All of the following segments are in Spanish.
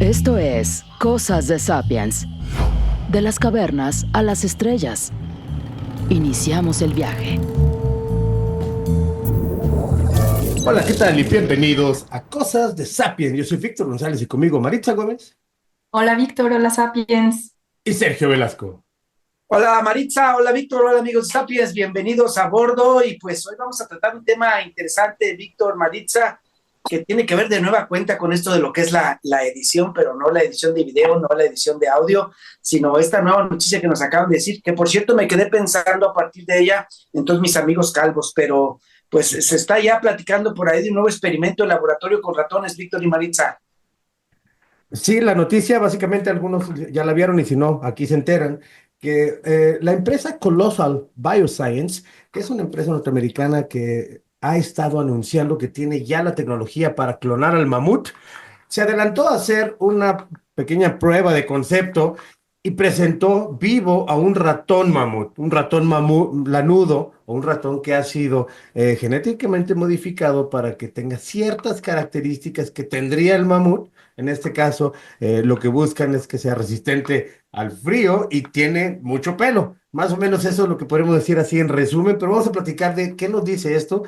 Esto es Cosas de Sapiens. De las cavernas a las estrellas. Iniciamos el viaje. Hola, ¿qué tal? Y bienvenidos a Cosas de Sapiens. Yo soy Víctor González y conmigo Maritza Gómez Hola Víctor, hola Sapiens. y Sergio Velasco. Hola Maritza, hola Víctor, hola amigos de Sapiens, bienvenidos a bordo y pues hoy vamos a tratar un tema interesante, Víctor, Maritza, que tiene que ver de nueva cuenta con esto de lo que es la edición, pero no la edición de video, no la edición de audio, sino esta nueva noticia que nos acaban de decir, que por cierto me quedé pensando a partir de ella en todos mis amigos calvos, pero pues se está ya platicando por ahí de un nuevo experimento en laboratorio con ratones, Víctor y Maritza. Sí, la noticia, básicamente algunos ya la vieron y si no, aquí se enteran, que la empresa Colossal Bioscience, que es una empresa norteamericana que ha estado anunciando que tiene ya la tecnología para clonar al mamut, se adelantó a hacer una pequeña prueba de concepto y presentó vivo a un ratón mamut, un ratón mamut lanudo o un ratón que ha sido genéticamente modificado para que tenga ciertas características que tendría el mamut. En este caso, lo que buscan es que sea resistente al frío y tiene mucho pelo. Más o menos eso es lo que podemos decir así en resumen, pero vamos a platicar de qué nos dice esto.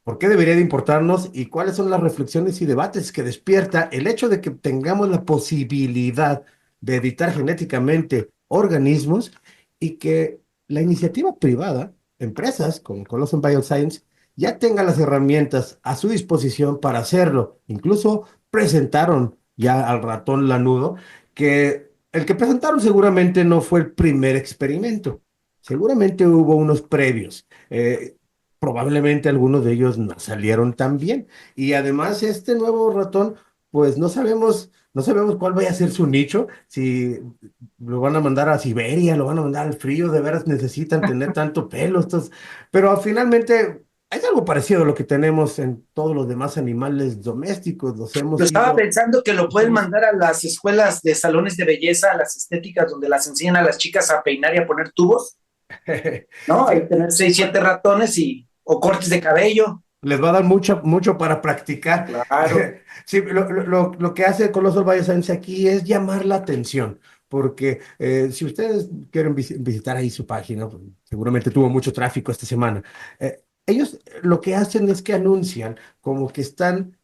¿Por qué debería de importarnos y cuáles son las reflexiones y debates que despierta el hecho de que tengamos la posibilidad de editar genéticamente organismos y que la iniciativa privada, empresas como Colossal Bioscience, ya tengan las herramientas a su disposición para hacerlo? Incluso presentaron ya al ratón lanudo, que el que presentaron seguramente no fue el primer experimento, seguramente hubo unos previos. Probablemente algunos de ellos no salieron tan bien. Y además este nuevo ratón, pues no sabemos cuál vaya a ser su nicho, si lo van a mandar a Siberia, lo van a mandar al frío, de veras necesitan tener tanto pelo estos, pero finalmente es algo parecido a lo que tenemos en todos los demás animales domésticos, los Yo hemos estaba ido, pensando que lo los pueden hemos... mandar a las escuelas de salones de belleza, a las estéticas, donde las enseñan a las chicas a peinar y a poner tubos, ¿no? Sí, Ahí tener seis, siete ratones o cortes de cabello. les va a dar mucho para practicar. Claro. Sí, lo que hace Colossal Bioscience aquí es llamar la atención, porque si ustedes quieren visitar ahí su página, pues, seguramente tuvo mucho tráfico esta semana. Ellos lo que hacen es que anuncian como que están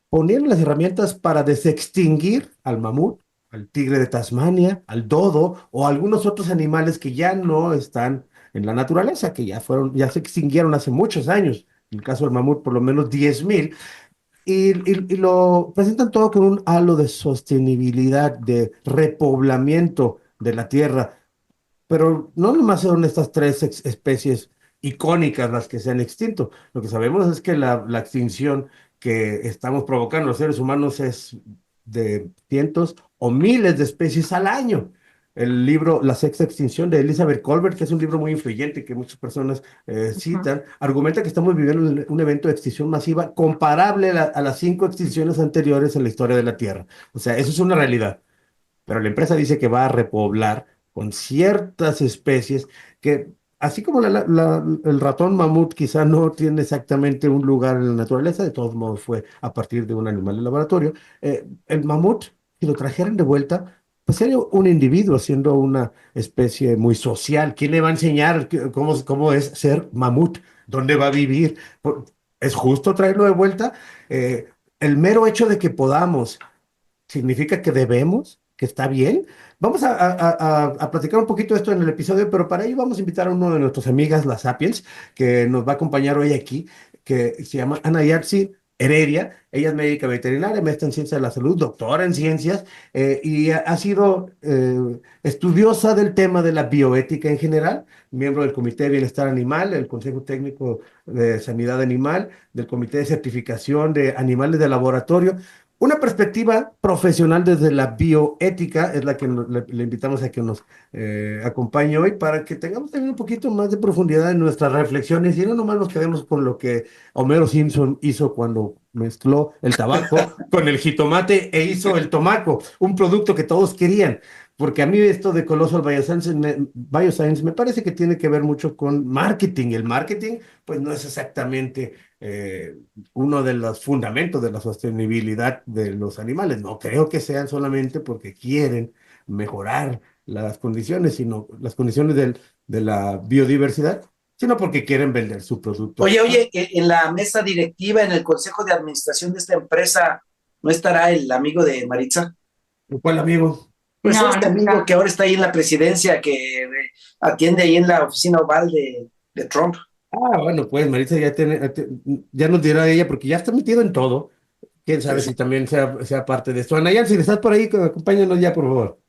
poniendo las herramientas para desextinguir al mamut, al tigre de Tasmania, al dodo o algunos otros animales que ya no están en la naturaleza, que ya se extinguieron hace muchos años. En el caso del mamut, por lo menos 10.000, y lo presentan todo con un halo de sostenibilidad, de repoblamiento de la tierra. Pero no nomás son estas tres especies icónicas las que se han extinto. Lo que sabemos es que la extinción que estamos provocando los seres humanos es de cientos o miles de especies al año. El libro La sexta extinción de Elizabeth Colbert, que es un libro muy influyente que muchas personas Ujú. citan, argumenta que estamos viviendo un evento de extinción masiva comparable a las 5 extinciones anteriores en la historia de la Tierra. O sea, eso es una realidad, pero la empresa dice que va a repoblar con ciertas especies que, así como el ratón mamut quizá no tiene exactamente un lugar en la naturaleza, de todos modos fue a partir de un animal de laboratorio, el mamut, si lo trajeran de vuelta, pues sería un individuo siendo una especie muy social. ¿Quién le va a enseñar cómo es ser mamut? ¿Dónde va a vivir? ¿Es justo traerlo de vuelta? El mero hecho de que podamos significa que debemos, que está bien. Vamos a platicar un poquito de esto en el episodio, pero para ello vamos a invitar a uno de nuestras amigas, las Sapiens, que nos va a acompañar hoy aquí, que se llama Ana Yarsi Heredia. Ella es médica veterinaria, maestra en ciencias de la salud, doctora en ciencias, y ha sido estudiosa del tema de la bioética en general, miembro del Comité de Bienestar Animal, el Consejo Técnico de Sanidad Animal, del Comité de Certificación de Animales de Laboratorio. Una perspectiva profesional desde la bioética es la que le invitamos a que nos acompañe hoy para que tengamos también un poquito más de profundidad en nuestras reflexiones y no nomás nos quedemos con lo que Homero Simpson hizo cuando mezcló el tabaco con el jitomate e hizo el tomaco, un producto que todos querían. Porque a mí esto de Colossal Bioscience me parece que tiene que ver mucho con marketing. El marketing, pues no es exactamente uno de los fundamentos de la sostenibilidad de los animales. No creo que sean solamente porque quieren mejorar las condiciones, sino las condiciones de la biodiversidad, sino porque quieren vender su producto. Oye, en la mesa directiva, en el consejo de administración de esta empresa, ¿no estará el amigo de Maritza? ¿Cuál amigo? Pues No, este no amigo está. que ahora está ahí en la presidencia, que atiende ahí en la oficina oval de Trump. Ah, bueno, pues Maritza ya nos dirá ella, porque ya está metido en todo. Quién Sí, sabe sí. si también sea parte de esto. Anayan, si estás por ahí, acompáñanos ya, por favor.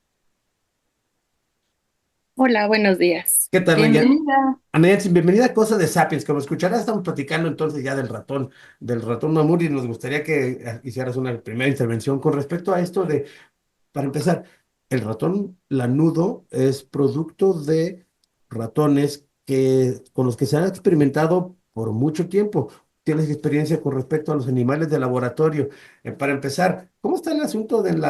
Hola, buenos días. ¿Qué tal, Anayan? Bienvenida. Anayan, bienvenida a Cosa de Sapiens. Como escucharás, estamos platicando entonces ya del ratón mamut, y nos gustaría que hicieras una primera intervención con respecto a esto de, para empezar, el ratón lanudo es producto de ratones con los que se han experimentado por mucho tiempo. Tienes experiencia con respecto a los animales de laboratorio. Para empezar, ¿cómo está el asunto en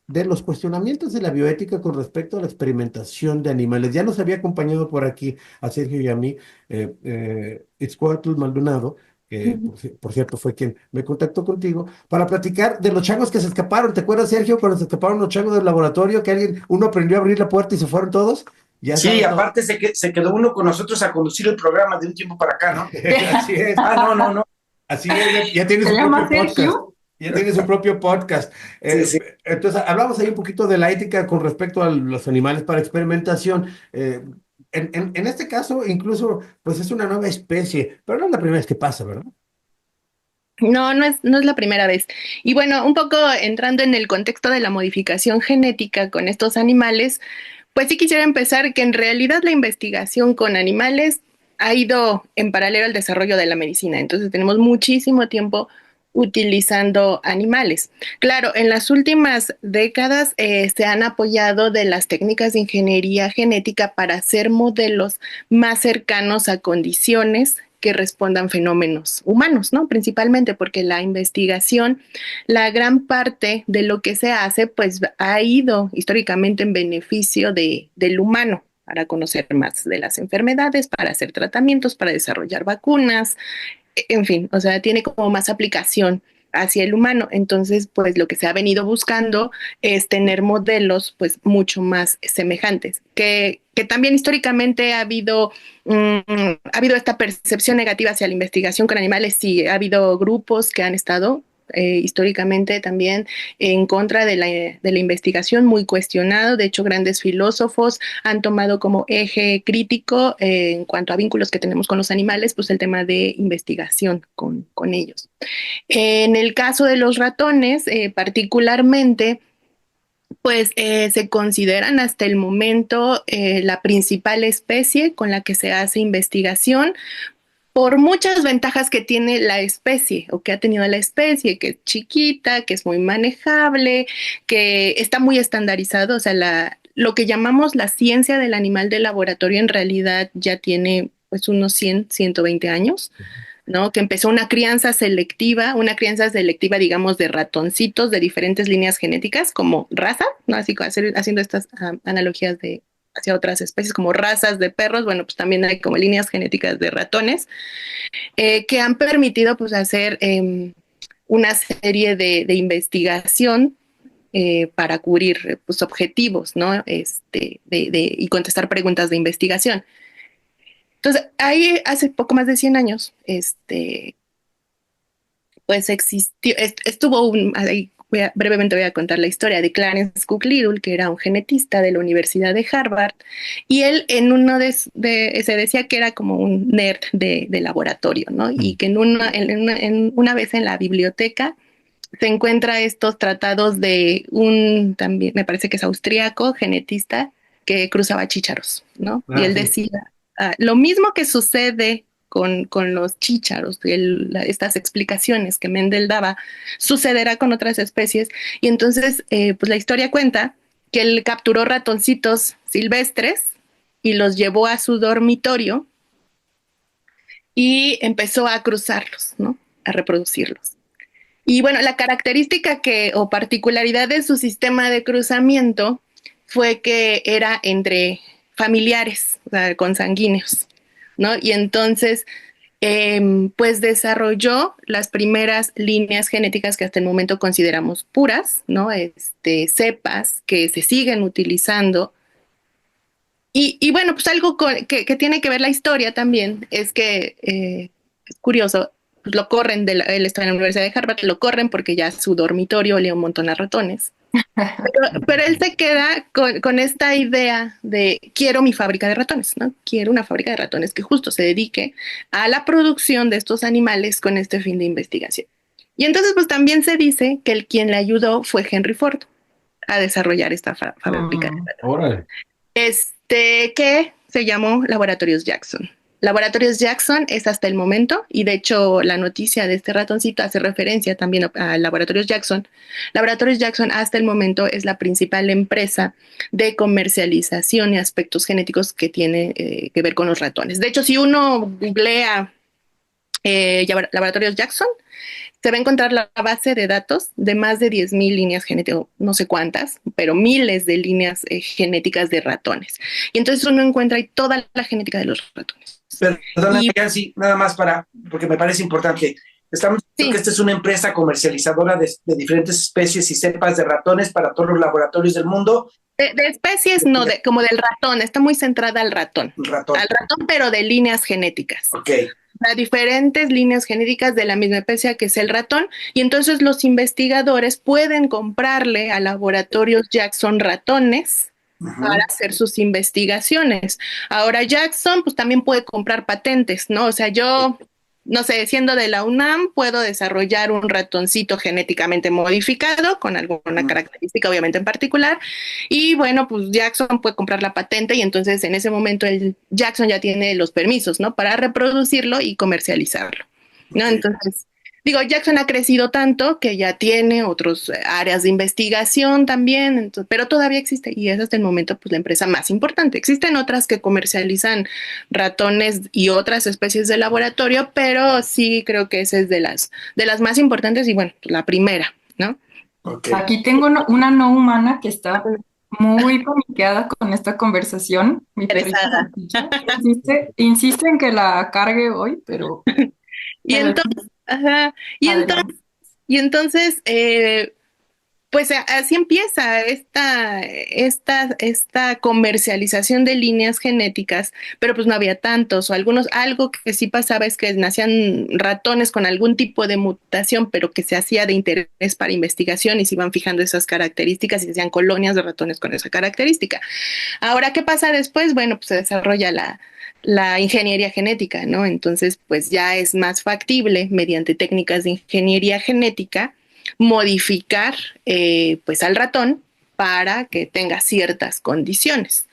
de los cuestionamientos de la bioética con respecto a la experimentación de animales? Ya nos había acompañado por aquí a Sergio y a mí, Itzcoatl Maldonado, que Ujú. por cierto fue quien me contactó contigo, para platicar de los changos que se escaparon. ¿Te acuerdas, Sergio, cuando se escaparon los changos del laboratorio, que uno aprendió a abrir la puerta y se fueron todos? Ya Sí, sabes todo. aparte se quedó uno con nosotros a conducir el programa de un tiempo para acá, ¿no? Así es, Ah, no, no, no. así es, ya tiene ¿Se su llama propio podcast. Sergio? Ya tiene su propio podcast. Sí, sí. Entonces, hablamos ahí un poquito de la ética con respecto a los animales para experimentación. En este caso, incluso, pues es una nueva especie, pero no es la primera vez que pasa, ¿verdad? No es la primera vez. Y bueno, un poco entrando en el contexto de la modificación genética con estos animales, pues sí quisiera empezar que en realidad la investigación con animales ha ido en paralelo al desarrollo de la medicina. Entonces tenemos muchísimo tiempo utilizando animales. Claro, en las últimas décadas se han apoyado de las técnicas de ingeniería genética para hacer modelos más cercanos a condiciones que respondan a fenómenos humanos, ¿no? Principalmente porque la investigación, la gran parte de lo que se hace, pues ha ido históricamente en beneficio del humano para conocer más de las enfermedades, para hacer tratamientos, para desarrollar vacunas, en fin, o sea, tiene como más aplicación hacia el humano. Entonces, pues lo que se ha venido buscando es tener modelos pues mucho más semejantes, que también históricamente ha habido esta percepción negativa hacia la investigación con animales. Sí, ha habido grupos que han estado históricamente también en contra de la investigación, muy cuestionado. De hecho, grandes filósofos han tomado como eje crítico en cuanto a vínculos que tenemos con los animales, pues el tema de investigación con ellos. En el caso de los ratones, particularmente, pues se consideran hasta el momento la principal especie con la que se hace investigación por muchas ventajas que tiene la especie o que ha tenido la especie, que es chiquita, que es muy manejable, que está muy estandarizado. O sea, lo que llamamos la ciencia del animal de laboratorio en realidad ya tiene pues unos 120 años, ¿no? Que empezó una crianza selectiva, digamos, de ratoncitos de diferentes líneas genéticas, como raza, ¿no? Así haciendo estas analogías hacia otras especies, como razas de perros. Bueno, pues también hay como líneas genéticas de ratones, que han permitido pues hacer una serie de investigación para cubrir pues, objetivos, ¿no? Y contestar preguntas de investigación. Entonces, ahí hace poco más de 100 años, pues existió, ahí brevemente voy a contar la historia de Clarence Cook Little, que era un genetista de la Universidad de Harvard, y él en se decía que era como un nerd de laboratorio, ¿no? Y que una vez en la biblioteca se encuentra estos tratados de también me parece que es austríaco, genetista, que cruzaba chícharos, ¿no? Y Ah, él sí. decía, lo mismo que sucede con los chícharos, estas explicaciones que Mendel daba, sucederá con otras especies. Y entonces, pues la historia cuenta que él capturó ratoncitos silvestres y los llevó a su dormitorio y empezó a cruzarlos, ¿no? a reproducirlos. Y bueno, la característica o particularidad de su sistema de cruzamiento fue que era entre familiares, o sea, consanguíneos, ¿no? Y entonces, pues desarrolló las primeras líneas genéticas que hasta el momento consideramos puras, ¿no? Cepas que se siguen utilizando. Y bueno, pues algo que tiene que ver la historia también es que es curioso, pues lo corren, él está en la Universidad de Harvard, lo corren porque ya su dormitorio olía un montón a ratones. Pero él se queda con esta idea de quiero mi fábrica de ratones, ¿no? Quiero una fábrica de ratones que justo se dedique a la producción de estos animales con este fin de investigación. Y entonces pues también se dice que quien le ayudó fue Henry Ford a desarrollar esta fábrica de ratones. Órale. Que se llamó Laboratorios Jackson. Laboratorios Jackson es hasta el momento, y de hecho la noticia de este ratoncito hace referencia también a Laboratorios Jackson. Laboratorios Jackson hasta el momento es la principal empresa de comercialización y aspectos genéticos que tiene que ver con los ratones. De hecho, si uno googlea Laboratorios Jackson, se va a encontrar la base de datos de más de 10,000 líneas genéticas, no sé cuántas, pero miles de líneas genéticas de ratones. Y entonces uno encuentra ahí toda la genética de los ratones. Perdóname, Yancy, nada más porque me parece importante. Estamos diciendo que esta es una empresa comercializadora de diferentes especies y cepas de ratones para todos los laboratorios del mundo. De especies, no, como del ratón, está muy centrada al ratón. Al ratón, pero de líneas genéticas. Ok. A diferentes líneas genéticas de la misma especie que es el ratón, y entonces los investigadores pueden comprarle a Laboratorios Jackson ratones para hacer sus investigaciones. Ahora Jackson pues también puede comprar patentes, ¿no? O sea, yo, no sé, siendo de la UNAM, puedo desarrollar un ratoncito genéticamente modificado con alguna característica obviamente en particular, y bueno, pues Jackson puede comprar la patente y entonces en ese momento el Jackson ya tiene los permisos, ¿no? Para reproducirlo y comercializarlo, ¿no? Entonces, digo, Jackson ha crecido tanto que ya tiene otras áreas de investigación también, entonces, pero todavía existe y es hasta el momento pues la empresa más importante. Existen otras que comercializan ratones y otras especies de laboratorio, pero sí creo que esa es de las más importantes y bueno, pues la primera, ¿no? Okay. Aquí tengo una no humana que está muy paniqueada con esta conversación. Mi perrita insiste en que la cargue hoy, pero... Y entonces, pues así empieza esta comercialización de líneas genéticas, pero pues no había tantos, o algo que sí pasaba es que nacían ratones con algún tipo de mutación, pero que se hacía de interés para investigación y se iban fijando esas características y se hacían colonias de ratones con esa característica. Ahora, ¿qué pasa después? Bueno, pues se desarrolla la ingeniería genética, ¿no? Entonces, pues ya es más factible, mediante técnicas de ingeniería genética, modificar pues al ratón para que tenga ciertas condiciones.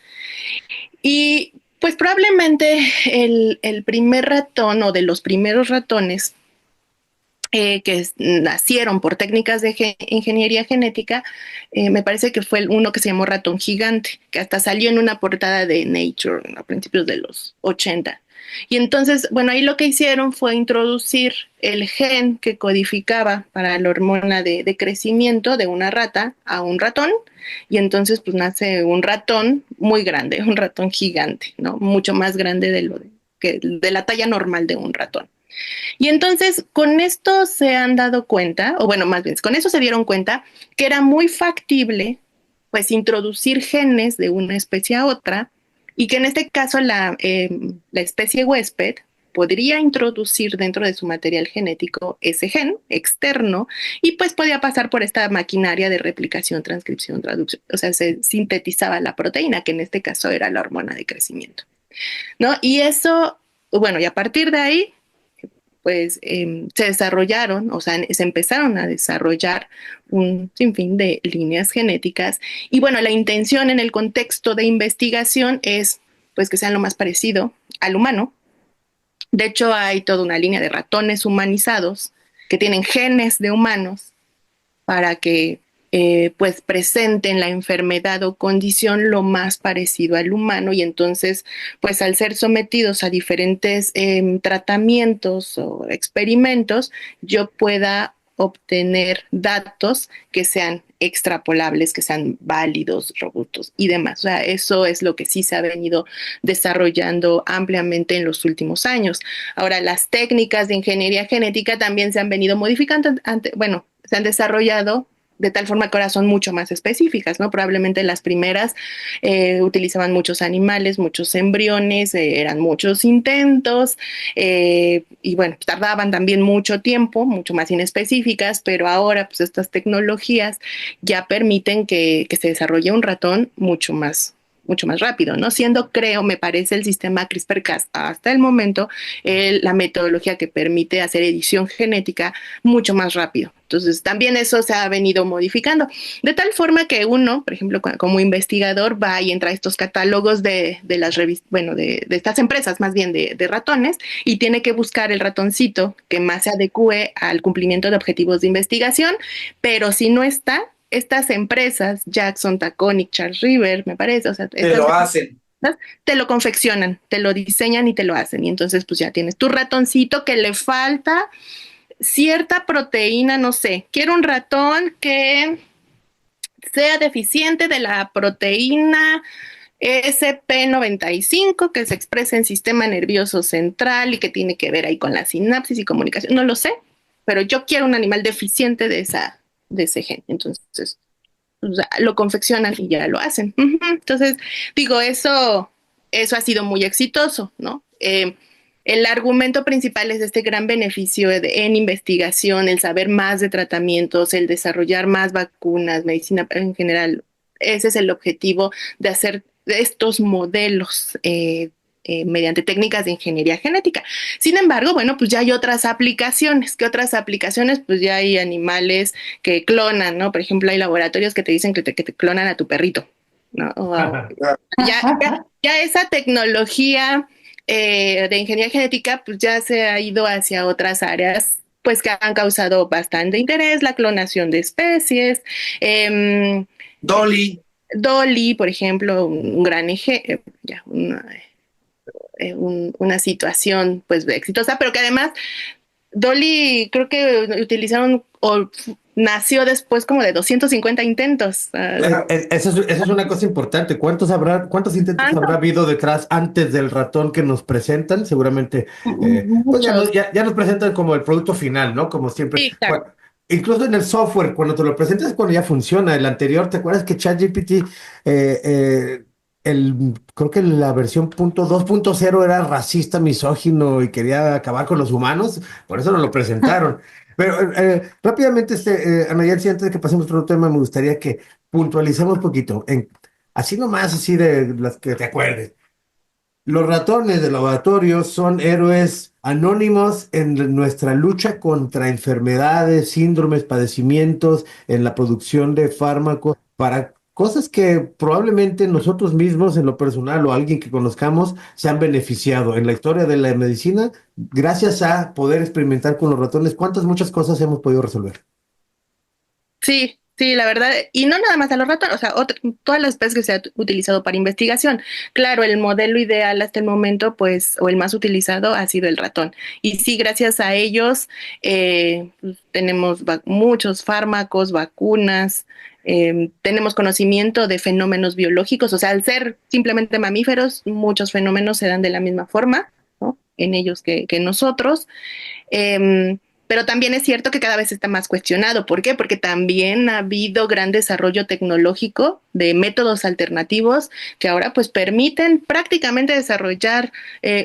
Y pues probablemente el primer ratón o de los primeros ratones que nacieron por técnicas de ingeniería genética, me parece que fue uno que se llamó ratón gigante, que hasta salió en una portada de Nature a principios de los 80. Y entonces, bueno, ahí lo que hicieron fue introducir el gen que codificaba para la hormona de crecimiento de una rata a un ratón, y entonces pues nace un ratón muy grande, un ratón gigante, ¿no? Mucho más grande de la talla normal de un ratón. Y entonces con esto se han dado cuenta, o bueno, más bien, con eso se dieron cuenta que era muy factible pues introducir genes de una especie a otra, y que en este caso la especie huésped podría introducir dentro de su material genético ese gen externo y pues podía pasar por esta maquinaria de replicación, transcripción, traducción, o sea, se sintetizaba la proteína, que en este caso era la hormona de crecimiento, ¿no? Y eso, bueno, y a partir de ahí pues se desarrollaron, o sea, se empezaron a desarrollar un sinfín de líneas genéticas. Y bueno, la intención en el contexto de investigación es pues que sean lo más parecido al humano. De hecho, hay toda una línea de ratones humanizados que tienen genes de humanos para que pues presenten la enfermedad o condición lo más parecido al humano, y entonces pues al ser sometidos a diferentes tratamientos o experimentos, yo pueda obtener datos que sean extrapolables, que sean válidos, robustos y demás. O sea, eso es lo que sí se ha venido desarrollando ampliamente en los últimos años. Ahora, las técnicas de ingeniería genética también se han venido modificando, bueno, se han desarrollado de tal forma que ahora son mucho más específicas, ¿no? Probablemente las primeras utilizaban muchos animales, muchos embriones, eran muchos intentos, y bueno, tardaban también mucho tiempo, mucho más inespecíficas, pero ahora pues estas tecnologías ya permiten que se desarrolle un ratón mucho más rápido, ¿no? Siendo, creo, me parece el sistema CRISPR-Cas hasta el momento la metodología que permite hacer edición genética mucho más rápido. Entonces, también eso se ha venido modificando, de tal forma que uno, por ejemplo, como investigador, va y entra a estos catálogos de las revistas, bueno, de estas empresas más bien de ratones, y tiene que buscar el ratoncito que más se adecue al cumplimiento de objetivos de investigación, pero si no está, estas empresas, Jackson, Taconic, Charles River, me parece, o sea, Te lo hacen. te lo confeccionan, te lo diseñan y te lo hacen. Y entonces, pues ya tienes tu ratoncito que le falta cierta proteína, no sé, quiero un ratón que sea deficiente de la proteína SP95 que se expresa en sistema nervioso central y que tiene que ver ahí con la sinapsis y comunicación. No lo sé, pero yo quiero un animal deficiente de ese gen. Entonces, o sea, lo confeccionan y ya lo hacen. Entonces, digo, eso ha sido muy exitoso, ¿no? El argumento principal es este gran beneficio en investigación, el saber más de tratamientos, el desarrollar más vacunas, medicina en general. Ese es el objetivo de hacer estos modelos mediante técnicas de ingeniería genética. Sin embargo, bueno, pues ya hay otras aplicaciones. ¿Qué otras aplicaciones? Pues ya hay animales que clonan, ¿no? Por ejemplo, hay laboratorios que te dicen que te clonan a tu perrito, ¿no? Ya esa tecnología de ingeniería genética, pues ya se ha ido hacia otras áreas, pues que han causado bastante interés, la clonación de especies, Dolly. Dolly, por ejemplo, un gran ejemplo, una situación pues exitosa, pero que además Dolly creo que utilizaron o nació después como de 250 intentos. Esa es una cosa importante. ¿Cuántos intentos habrá habido detrás antes del ratón que nos presentan? Seguramente, pues Muchos. ya nos presentan como el producto final, ¿no? Como siempre. Sí, claro. Incluso en el software, cuando te lo presentas es cuando ya funciona. El anterior, ¿te acuerdas que ChatGPT, creo que la versión 2.0 era racista, misógino y quería acabar con los humanos? Por eso no lo presentaron. Pero rápidamente, Ana Yancy, antes de que pasemos a otro tema, me gustaría que puntualicemos un poquito, así nomás, así de las que te acuerdes. Los ratones de laboratorio son héroes anónimos en nuestra lucha contra enfermedades, síndromes, padecimientos, en la producción de fármacos, para cosas que probablemente nosotros mismos, en lo personal o alguien que conozcamos, se han beneficiado en la historia de la medicina, gracias a poder experimentar con los ratones. Muchas cosas hemos podido resolver. Sí, sí, la verdad, y no nada más a los ratones, o sea, todas las especies que se ha utilizado para investigación. Claro, el modelo ideal hasta el momento, pues, o el más utilizado ha sido el ratón. Y sí, gracias a ellos pues, tenemos muchos fármacos, vacunas, tenemos conocimiento de fenómenos biológicos, o sea, al ser simplemente mamíferos, muchos fenómenos se dan de la misma forma, ¿no? En ellos que nosotros. Eh, pero también es cierto que cada vez está más cuestionado. ¿Por qué? Porque también ha habido gran desarrollo tecnológico de métodos alternativos que ahora pues permiten prácticamente desarrollar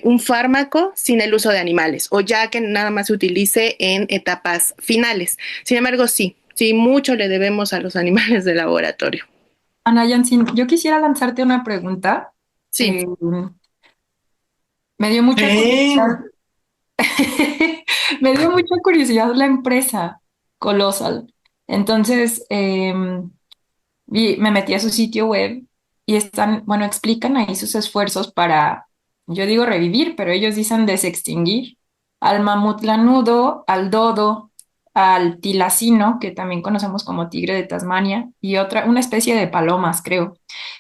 un fármaco sin el uso de animales o ya que nada más se utilice en etapas finales. Sin embargo, sí, mucho le debemos a los animales de laboratorio. Ana Yansin, yo quisiera lanzarte una pregunta. Sí. Me dio mucha curiosidad. Me dio mucha curiosidad la empresa Colossal. Entonces, me metí a su sitio web y están, bueno, explican ahí sus esfuerzos para, yo digo revivir, pero ellos dicen desextinguir al mamut lanudo, al dodo, al tilacino, que también conocemos como tigre de Tasmania, y una especie de palomas, creo.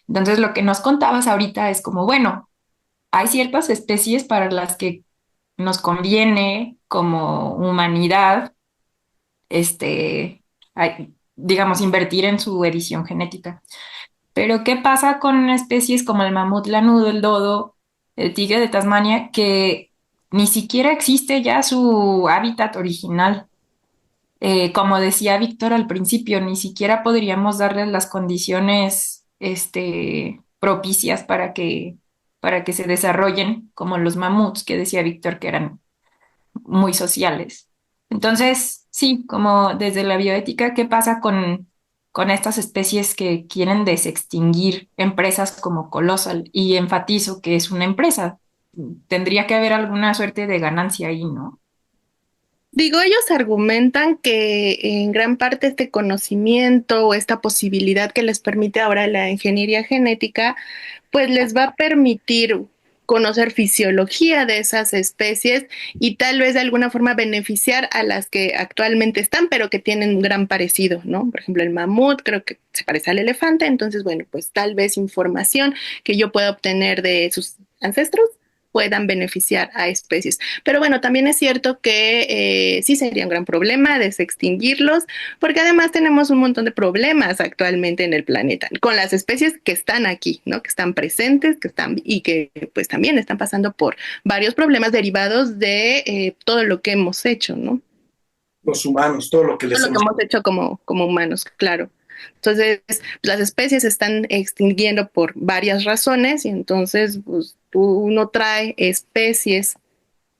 Entonces, lo que nos contabas ahorita es como, bueno, hay ciertas especies para las que nos conviene como humanidad, digamos, invertir en su edición genética. Pero ¿qué pasa con especies como el mamut lanudo, el dodo, el tigre de Tasmania, que ni siquiera existe ya su hábitat original? Como decía Víctor al principio, ni siquiera podríamos darles las condiciones, propicias para que se desarrollen como los mamuts, que decía Víctor que eran muy sociales. Entonces, sí, como desde la bioética, ¿qué pasa con estas especies que quieren desextinguir empresas como Colossal? Y enfatizo que es una empresa. Tendría que haber alguna suerte de ganancia ahí, ¿no? Digo, ellos argumentan que en gran parte este conocimiento o esta posibilidad que les permite ahora la ingeniería genética, pues les va a permitir conocer fisiología de esas especies y tal vez de alguna forma beneficiar a las que actualmente están, pero que tienen un gran parecido, ¿no? Por ejemplo, el mamut creo que se parece al elefante, entonces, bueno, pues tal vez información que yo pueda obtener de sus ancestros puedan beneficiar a especies. Pero bueno, también es cierto que sí sería un gran problema desextinguirlos, porque además tenemos un montón de problemas actualmente en el planeta, con las especies que están aquí, ¿no? Que están presentes, que están y que pues también están pasando por varios problemas derivados de todo lo que hemos hecho, ¿no? Los humanos, todo lo que Todo les lo que hemos... hemos hecho como humanos, claro. Entonces, las especies se están extinguiendo por varias razones y entonces pues, uno trae especies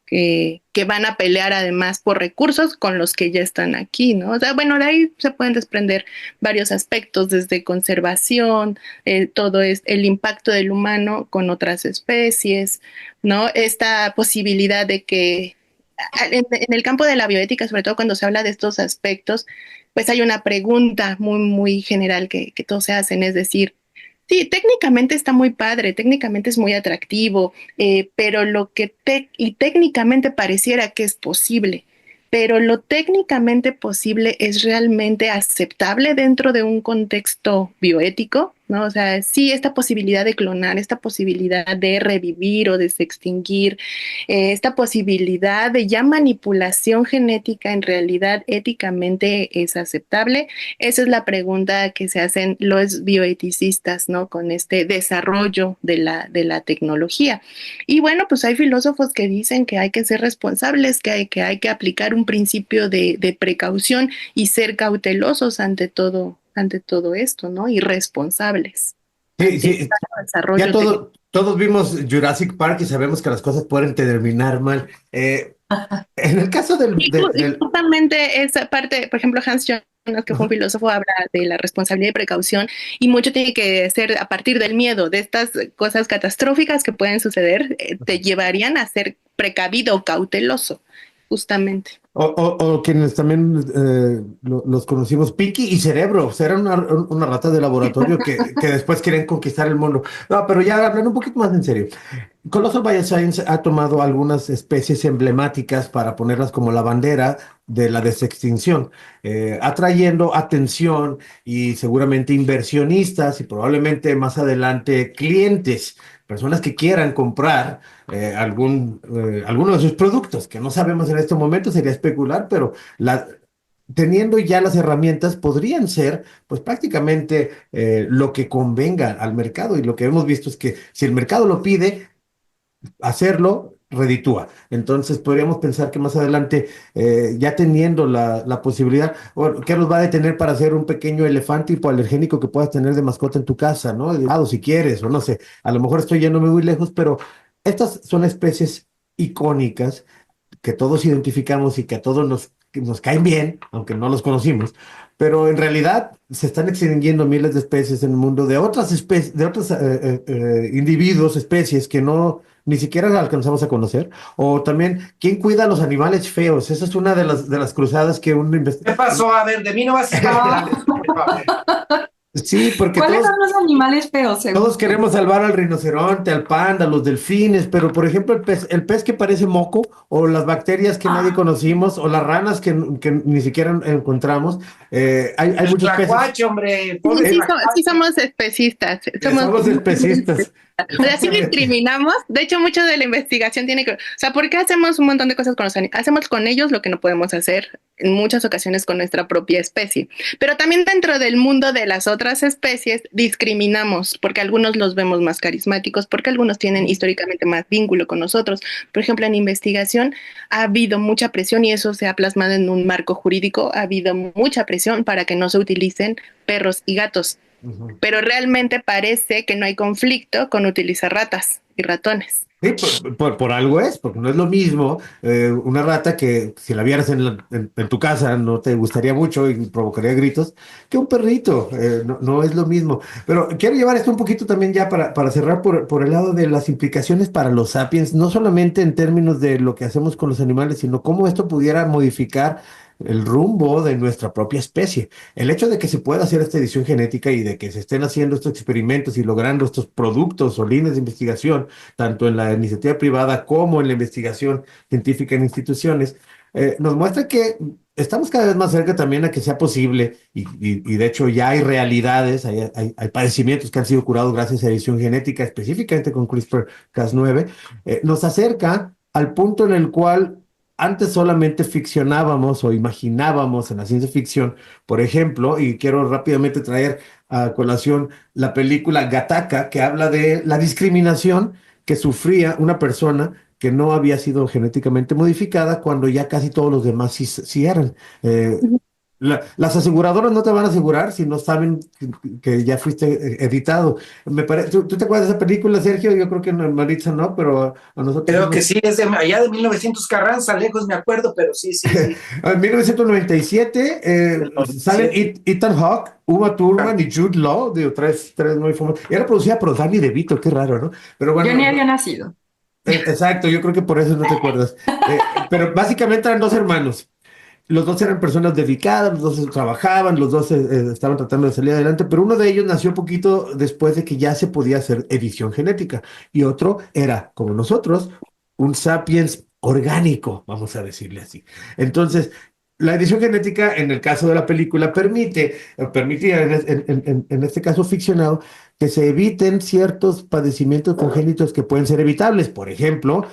que van a pelear además por recursos con los que ya están aquí, ¿no? O sea, bueno, de ahí se pueden desprender varios aspectos, desde conservación, todo es el impacto del humano con otras especies, ¿no? Esta posibilidad de que en el campo de la bioética, sobre todo cuando se habla de estos aspectos, pues hay una pregunta muy general que todos se hacen, es decir, sí, técnicamente está muy padre, técnicamente es muy atractivo, pero y técnicamente pareciera que es posible, pero lo técnicamente posible es realmente aceptable dentro de un contexto bioético, ¿no? O sea, sí, esta posibilidad de clonar, esta posibilidad de revivir o desextinguir, esta posibilidad de ya manipulación genética en realidad éticamente es aceptable. Esa es la pregunta que se hacen los bioeticistas, ¿no? Con este desarrollo de la tecnología. Y bueno, pues hay filósofos que dicen que hay que ser responsables, que hay que aplicar un principio de precaución y ser cautelosos ante todo esto, ¿no? Y responsables Sí, ante el sí, desarrollo ya todos vimos Jurassic Park y sabemos que las cosas pueden terminar mal. En el caso Y justamente esa parte, por ejemplo, Hans Jonas, que fue un Ajá. filósofo, habla de la responsabilidad y precaución, y mucho tiene que ser a partir del miedo, de estas cosas catastróficas que pueden suceder, te llevarían a ser precavido o cauteloso, justamente. O quienes también los conocimos, Pinky y Cerebro, o sea, era una rata de laboratorio que después quieren conquistar el mundo. No, pero ya hablando un poquito más en serio. Colossal Bioscience ha tomado algunas especies emblemáticas para ponerlas como la bandera de la desextinción, atrayendo atención y seguramente inversionistas y probablemente más adelante clientes, personas que quieran comprar alguno de sus productos, que no sabemos en este momento, sería especular, pero teniendo ya las herramientas podrían ser pues prácticamente lo que convenga al mercado y lo que hemos visto es que si el mercado lo pide, hacerlo reditúa. Entonces podríamos pensar que más adelante, ya teniendo la posibilidad, bueno, ¿qué nos va a detener para hacer un pequeño elefante hipoalergénico que puedas tener de mascota en tu casa, ¿no? Si quieres, o no sé, a lo mejor estoy yéndome muy lejos, pero estas son especies icónicas que todos identificamos y que a todos que nos caen bien, aunque no los conocimos, pero en realidad se están extinguiendo miles de especies en el mundo de otras especies, de otros individuos, especies que no ni siquiera alcanzamos a conocer. O también, ¿quién cuida a los animales feos? Esa es una de las cruzadas que uno ¿Qué investiga. pasó? A ver, de mí no vas a Ah, esperar. Sí, porque ¿Cuáles todos, son los animales feos, según todos tú? queremos salvar al rinoceronte, al panda, a los delfines, pero por ejemplo el pez que parece moco, o las bacterias que nadie conocimos, o las ranas que ni siquiera encontramos, hay El muchos peces. tlacuache, hombre, Sí, pobre sí tlacuache. somos especistas, somos Somos especistas. o sea, sí Exactamente. discriminamos. De hecho, mucho de la investigación tiene que, o sea, ¿por qué hacemos un montón de cosas con los animales? Hacemos con ellos lo que no podemos hacer en muchas ocasiones con nuestra propia especie. Pero también dentro del mundo de las otras especies discriminamos, porque algunos los vemos más carismáticos, porque algunos tienen históricamente más vínculo con nosotros. Por ejemplo, en investigación ha habido mucha presión y eso se ha plasmado en un marco jurídico. Ha habido mucha presión para que no se utilicen perros y gatos, Ujú. pero realmente parece que no hay conflicto con utilizar ratas y ratones. Sí, por algo es, porque no es lo mismo una rata que si la vieras en tu casa no te gustaría mucho y provocaría gritos, que un perrito. No es lo mismo. Pero quiero llevar esto un poquito también ya para cerrar por el lado de las implicaciones para los sapiens, no solamente en términos de lo que hacemos con los animales, sino cómo esto pudiera modificar el rumbo de nuestra propia especie. El hecho de que se pueda hacer esta edición genética y de que se estén haciendo estos experimentos y logrando estos productos o líneas de investigación tanto en la iniciativa privada como en la investigación científica en instituciones, nos muestra que estamos cada vez más cerca también a que sea posible y de hecho ya hay realidades, hay padecimientos que han sido curados gracias a edición genética, específicamente con CRISPR-Cas9, nos acerca al punto en el cual antes solamente ficcionábamos o imaginábamos en la ciencia ficción, por ejemplo, y quiero rápidamente traer a colación la película Gattaca, que habla de la discriminación que sufría una persona que no había sido genéticamente modificada cuando ya casi todos los demás sí eran. Eh, las aseguradoras no te van a asegurar si no saben que ya fuiste editado. ¿Tú te acuerdas de esa película, Sergio? Yo creo que Maritza no, pero a nosotros sí Creo que nos... sí, es de allá de 1900 Carranza, lejos me acuerdo, pero sí, sí, sí. En 1997 Del salen 97. Ethan Hawke, Uma Thurman y Jude Law, de tres muy famosos. Era producida por Danny DeVito, qué raro, ¿no? Pero Yo bueno, ni había nacido. exacto, yo creo que por eso no te acuerdas. Pero básicamente eran dos hermanos. Los dos eran personas dedicadas, los dos trabajaban, los dos estaban tratando de salir adelante, pero uno de ellos nació poquito después de que ya se podía hacer edición genética y otro era, como nosotros, un sapiens orgánico, vamos a decirle así. Entonces, la edición genética, en el caso de la película, permitía, en este caso ficcionado, que se eviten ciertos padecimientos congénitos que pueden ser evitables. Por ejemplo,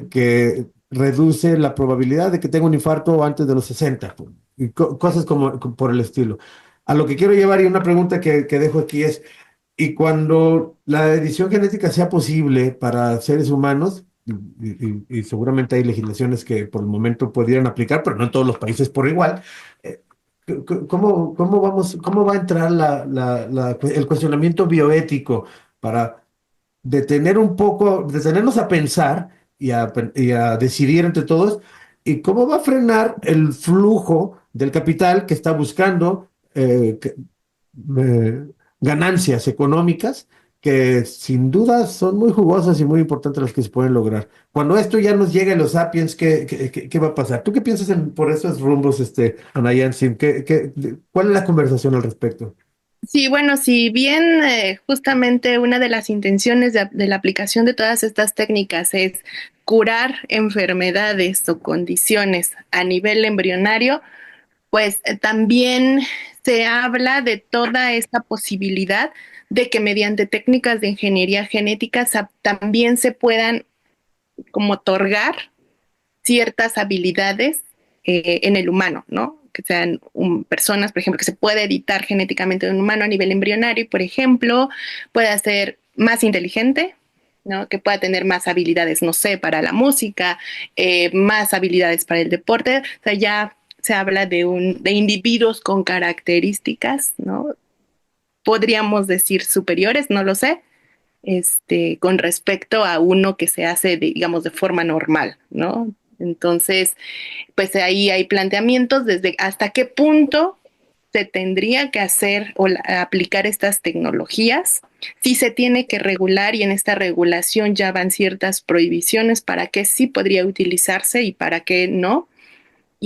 que reduce la probabilidad de que tenga un infarto antes de los 60 y cosas como por el estilo. A lo que quiero llevar y una pregunta que dejo aquí es, ¿y cuando la edición genética sea posible para seres humanos? Y seguramente hay legislaciones que por el momento pudieran aplicar, pero no en todos los países por igual. eh, cómo va a entrar el cuestionamiento bioético para detenernos a pensar y a decidir entre todos, y cómo va a frenar el flujo del capital que está buscando eh, ganancias económicas que sin duda son muy jugosas y muy importantes las que se pueden lograr. Cuando esto ya nos llegue a los sapiens, ¿qué va a pasar? ¿Tú qué piensas por esos rumbos, Anayan Sim? ¿Cuál es la conversación al respecto? Sí, bueno, si bien justamente una de las intenciones de la aplicación de todas estas técnicas es curar enfermedades o condiciones a nivel embrionario, pues también se habla de toda esta posibilidad de que mediante técnicas de ingeniería genética también se puedan como otorgar ciertas habilidades en el humano, ¿no? Que sean personas, por ejemplo, que se puede editar genéticamente de un humano a nivel embrionario, por ejemplo, pueda ser más inteligente, ¿no? Que pueda tener más habilidades, no sé, para la música, más habilidades para el deporte. O sea, ya se habla de individuos con características, ¿no? Podríamos decir superiores, no lo sé, con respecto a uno que se hace, digamos, de forma normal, ¿no? Entonces, pues ahí hay planteamientos desde hasta qué punto se tendría que hacer o aplicar estas tecnologías, si se tiene que regular y en esta regulación ya van ciertas prohibiciones para qué sí podría utilizarse y para qué no,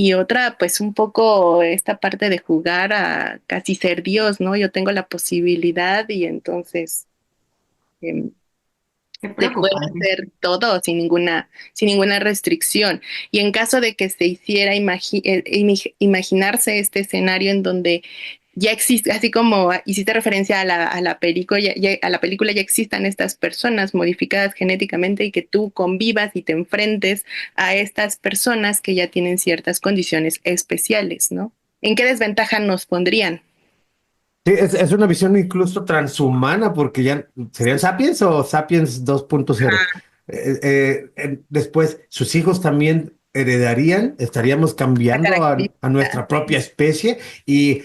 y otra, pues un poco esta parte de jugar a casi ser Dios, ¿no? Yo tengo la posibilidad y entonces em, Qué se puede preocupante. hacer todo sin ninguna restricción. Y en caso de que se hiciera imaginarse este escenario en donde ya existe, así como hiciste referencia a la película, a la película ya existan estas personas modificadas genéticamente y que tú convivas y te enfrentes a estas personas que ya tienen ciertas condiciones especiales, ¿no? ¿En qué desventaja nos pondrían? Sí, es una visión incluso transhumana, porque ya serían Sapiens o Sapiens 2.0. Después, sus hijos también heredarían, estaríamos La cambiando a característica. nuestra propia especie y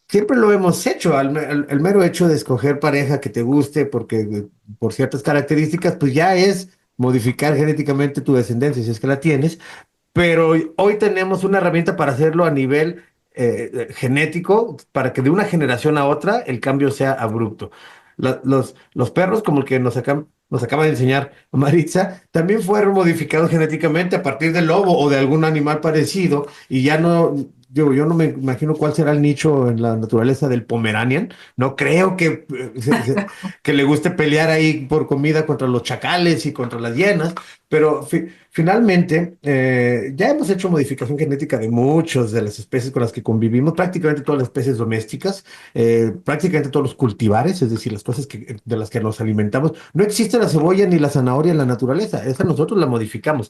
siempre lo hemos hecho. El mero hecho de escoger pareja que te guste porque por ciertas características, pues ya es modificar genéticamente tu descendencia, si es que la tienes, pero hoy tenemos una herramienta para hacerlo a nivel genético, para que de una generación a otra el cambio sea abrupto. Los perros, como el que nos acaba de enseñar Maritza, también fueron modificados genéticamente a partir del lobo o de algún animal parecido, y ya no, yo no me imagino cuál será el nicho en la naturaleza del Pomeranian. No creo que le guste pelear ahí por comida contra los chacales y contra las hienas, pero finalmente, ya hemos hecho modificación genética de muchas de las especies con las que convivimos, prácticamente todas las especies domésticas, prácticamente todos los cultivares, es decir, las cosas de las que nos alimentamos. No existe la cebolla ni la zanahoria en la naturaleza, esa nosotros la modificamos,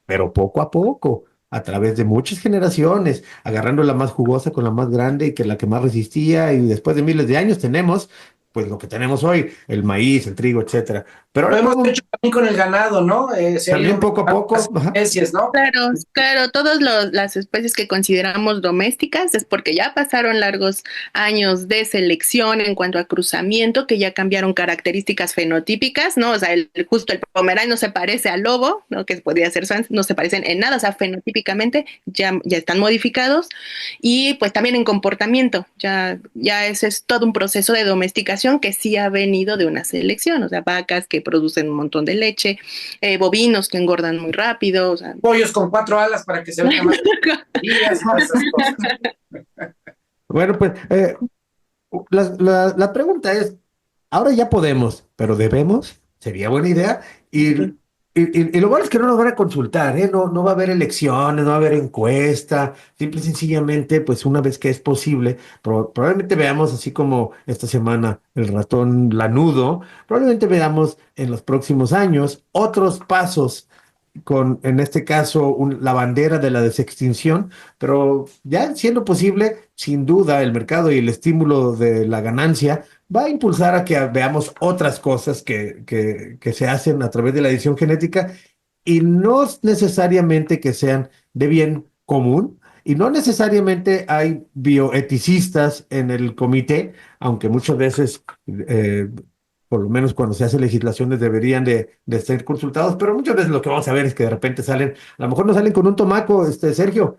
pero poco a poco, a través de muchas generaciones, agarrando la más jugosa con la más grande y que la que más resistía, y después de miles de años tenemos, pues lo que tenemos hoy, el maíz, el trigo, etcétera. Pero Lo ahora hemos podemos hecho también con el ganado, ¿no? Se ha ido también poco a mejorando las poco, ajá. especies, ¿no? Claro, claro, todas las especies que consideramos domésticas es porque ya pasaron largos años de selección en cuanto a cruzamiento, que ya cambiaron características fenotípicas, ¿no? O sea, justo el pomerán no se parece al lobo, ¿no? Que podría ser Swans, no se parecen en nada, o sea, fenotípicamente ya están modificados y pues también en comportamiento, ya ese es todo un proceso de domesticación que sí ha venido de una selección, o sea, vacas que producen un montón de leche, bovinos que engordan muy rápido, o sea. Pollos con 4 alas para que se vean más días y todas esas cosas. Bueno, pues la pregunta es, ahora ya podemos, pero debemos, sería buena idea. Y lo bueno es que no nos van a consultar, ¿eh? No va a haber elecciones, no va a haber encuesta, simple y sencillamente, pues una vez que es posible, probablemente veamos, así como esta semana el ratón lanudo, probablemente veamos en los próximos años otros pasos con, en este caso, la bandera de la desextinción, pero ya siendo posible, sin duda, el mercado y el estímulo de la ganancia va a impulsar a que veamos otras cosas que se hacen a través de la edición genética, y no necesariamente que sean de bien común, y no necesariamente hay bioeticistas en el comité, aunque muchas veces por lo menos cuando se hace legislaciones deberían de ser consultados, pero muchas veces lo que vamos a ver es que de repente salen, a lo mejor no salen con un tomaco, Sergio.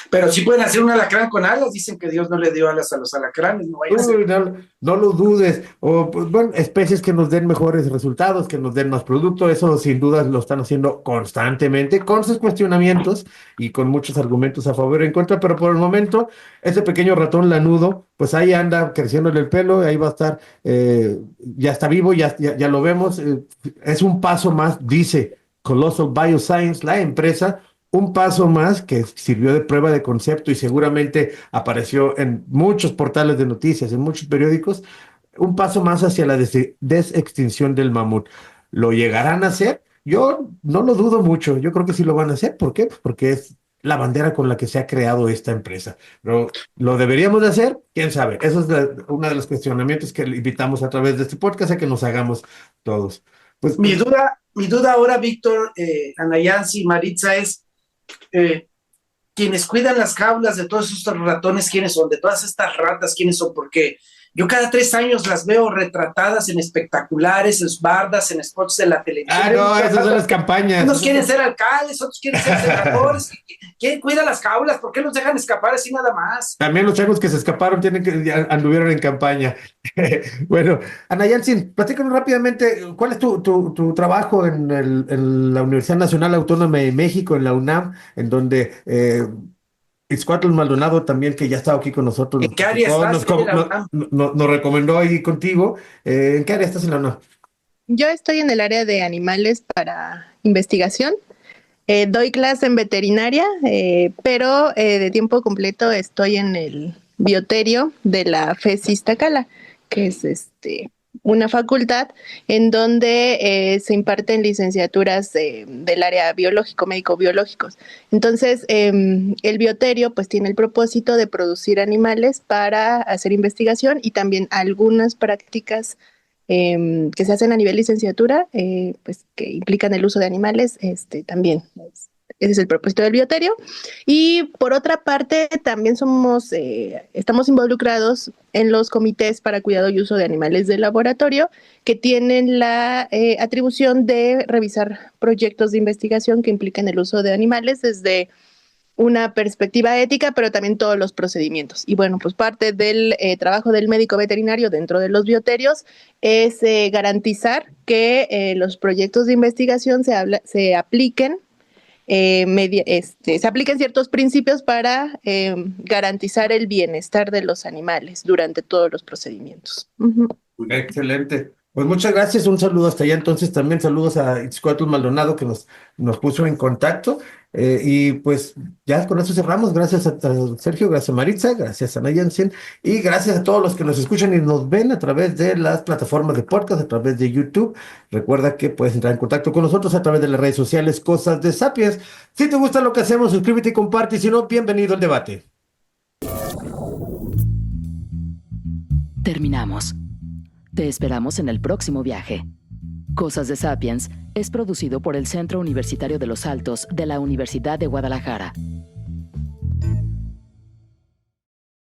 Pero sí pueden hacer un alacrán con alas. Dicen que Dios no le dio alas a los alacranes, no vaya a ser. Uy, no lo dudes. O, pues, bueno, especies que nos den mejores resultados, que nos den más producto, eso sin duda lo están haciendo constantemente, con sus cuestionamientos y con muchos argumentos a favor y en contra, pero por el momento, ese pequeño ratón lanudo, pues ahí anda creciéndole el pelo, ahí va a estar, ya está vivo, ya lo vemos. Es un paso más, dice Colossal Bioscience, la empresa, un paso más que sirvió de prueba de concepto y seguramente apareció en muchos portales de noticias, en muchos periódicos, un paso más hacia la desextinción del mamut. ¿Lo llegarán a hacer? Yo no lo dudo mucho, yo creo que sí lo van a hacer. ¿Por qué? Pues porque es la bandera con la que se ha creado esta empresa. Pero ¿lo deberíamos de hacer? ¿Quién sabe? Eso es uno de los cuestionamientos que le invitamos a través de este podcast a que nos hagamos todos. Pues, Mi duda ahora, Víctor, Anayansi, Maritza, es quienes cuidan las jaulas de todos estos ratones, ¿quiénes son? De todas estas ratas, ¿quiénes son? Porque Yo cada 3 años las veo retratadas en espectaculares, en bardas, en spots de la televisión. No, esas son las campañas. Unos quieren ser alcaldes, otros quieren ser senadores. ¿Quién cuida las jaulas? ¿Por qué los dejan escapar así nada más? También los changos que se escaparon ya anduvieron en campaña. Bueno, Ana Yansin, platícanos rápidamente, ¿cuál es tu trabajo en la Universidad Nacional Autónoma de México, en la UNAM, en donde Ixcuatl Maldonado también, que ya estaba aquí con nosotros, ¿En qué área estás en la UNAM? nos recomendó ahí contigo. ¿En qué área estás en la UNAM? Yo estoy en el área de animales para investigación. Doy clase en veterinaria, pero de tiempo completo estoy en el bioterio de la FES Iztacala, que es una facultad en donde se imparten licenciaturas del área biológico, médico-biológicos. Entonces, el bioterio pues tiene el propósito de producir animales para hacer investigación y también algunas prácticas que se hacen a nivel licenciatura, pues que implican el uso de animales, también. Ese es el propósito del bioterio. Y por otra parte, también estamos involucrados en los comités para cuidado y uso de animales de laboratorio, que tienen la atribución de revisar proyectos de investigación que implican el uso de animales desde una perspectiva ética, pero también todos los procedimientos. Y bueno, pues parte del trabajo del médico veterinario dentro de los bioterios es garantizar que los proyectos de investigación se apliquen se apliquen ciertos principios para garantizar el bienestar de los animales durante todos los procedimientos. Uh-huh. Excelente. Pues muchas gracias, un saludo hasta allá. Entonces también saludos a Ixcuatl Maldonado que nos puso en contacto. Y pues ya con eso cerramos. Gracias a Sergio, gracias a Maritza, gracias a Ana Yansin y gracias a todos los que nos escuchan y nos ven a través de las plataformas de podcast, a través de YouTube. Recuerda que puedes entrar en contacto con nosotros a través de las redes sociales Cosas de Sapiens. Si te gusta lo que hacemos, suscríbete y comparte. Y si no, bienvenido al debate. Terminamos. Te esperamos en el próximo viaje. Cosas de Sapiens es producido por el Centro Universitario de los Altos de la Universidad de Guadalajara.